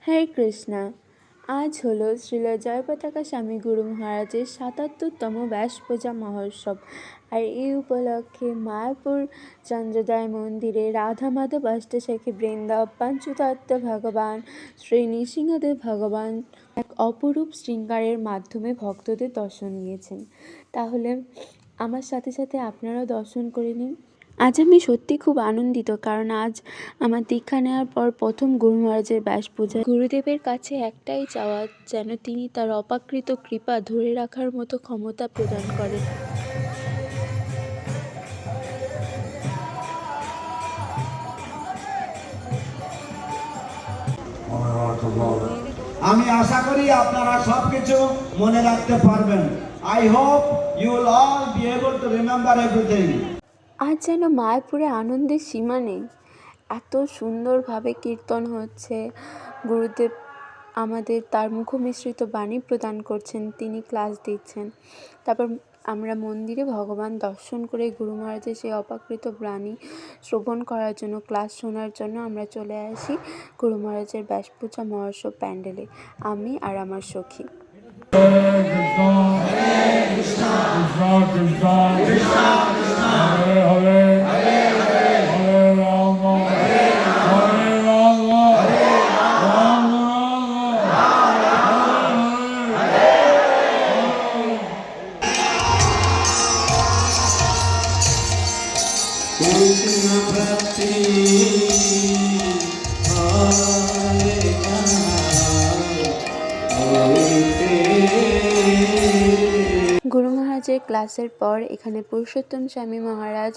হরে কৃষ্ণা। আজ হলো শ্রীল জয়পতাকা স্বামী গুরু মহারাজের ৭৭তম ব্যাস পূজা মহোৎসব। আর এই উপলক্ষে মায়াপুর চন্দ্রোদয় মন্দিরে রাধা মাধব অষ্টসখী বৃন্দা পঞ্চতত্ত্ব ভগবান শ্রী নৃসিংহদেব ভগবান এক অপরূপ শৃঙ্গারের মাধ্যমে ভক্তদের দর্শন দিয়েছেন। তাহলে আমার সাথে সাথে আপনারাও দর্শন করে নিন। আজ আমি সত্যি খুব আনন্দিত, কারণ আজ আমার দীক্ষা নেওয়ার পর প্রথম গুরু মহারাজের ব্যাস পূজা। গুরুদেবের কাছে একটাই চাওয়া, যেন তিনি তার অপ্রাকৃত কৃপা ধরে রাখার মতো ক্ষমতা প্রদান করেন। আমি আশা করি আপনারা সবকিছু মনে রাখতে পারবেন। I hope you will all be able to remember everything. আজ যেন মায়াপুরে আনন্দের সীমা নেই। এত সুন্দরভাবে কীর্তন হচ্ছে, গুরুদেব আমাদের তার মুখমিশ্রিত বাণী প্রদান করছেন, তিনি ক্লাস দিচ্ছেন। তারপর আমরা মন্দিরে ভগবান দর্শন করে গুরু মহারাজের সেই অপ্রাকৃত বাণী শ্রবণ করার জন্য, ক্লাস শোনার জন্য আমরা চলে আসি গুরু মহারাজের ব্যাস পূজা মহোৎসব প্যান্ডেলে, আমি আর আমার সখী। গুরু মহারাজের ক্লাসের পর এখানে পুরুষোত্তম স্বামী মহারাজ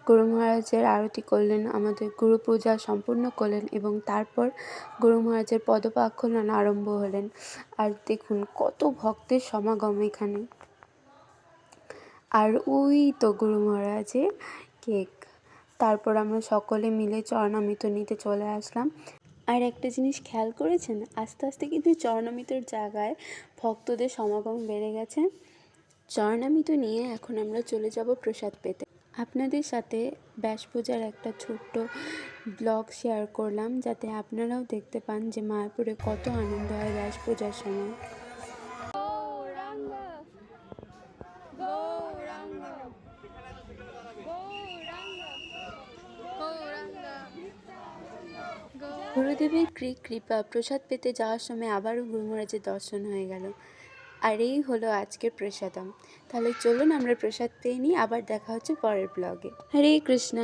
গুরু মহারাজের আরতি করলেন, আমাদের গুরু পূজা সম্পূর্ণ করলেন এবং তারপর গুরু মহারাজের পদপাক্ষলন আরম্ভ হলেন। আর দেখুন কত ভক্তের সমাগম এখানে। আর ওই তো গুরু মহারাজের কেক। তারপর আমরা সকলে মিলে চরণামৃত নিতে চলে আসলাম। আর একটা জিনিস খেয়াল করেছেন, আস্তে আস্তে কিন্তু চরণামৃতর জায়গায় ভক্তদের সমাগম বেড়ে গেছে। চরণামৃত নিয়ে এখন আমরা চলে যাব প্রসাদ পেতে। আপনাদের সাথে ব্যাস পূজার একটা ছোট্ট ব্লগ শেয়ার করলাম, যাতে আপনারাও দেখতে পান যে মায়াপুরে কত আনন্দ হয় ব্যাস পূজার সময়। গুরুদেবের কৃপা প্রসাদ পেতে যাওয়ার সময় আবারও গুরু মহারাজের দর্শন হয়ে গেল। আর এই হলো আজকের প্রসাদম। তাহলে চলুন আমরা প্রসাদ পেয়ে নিই, আবার দেখা হচ্ছে পরের ব্লগে। হরে কৃষ্ণ।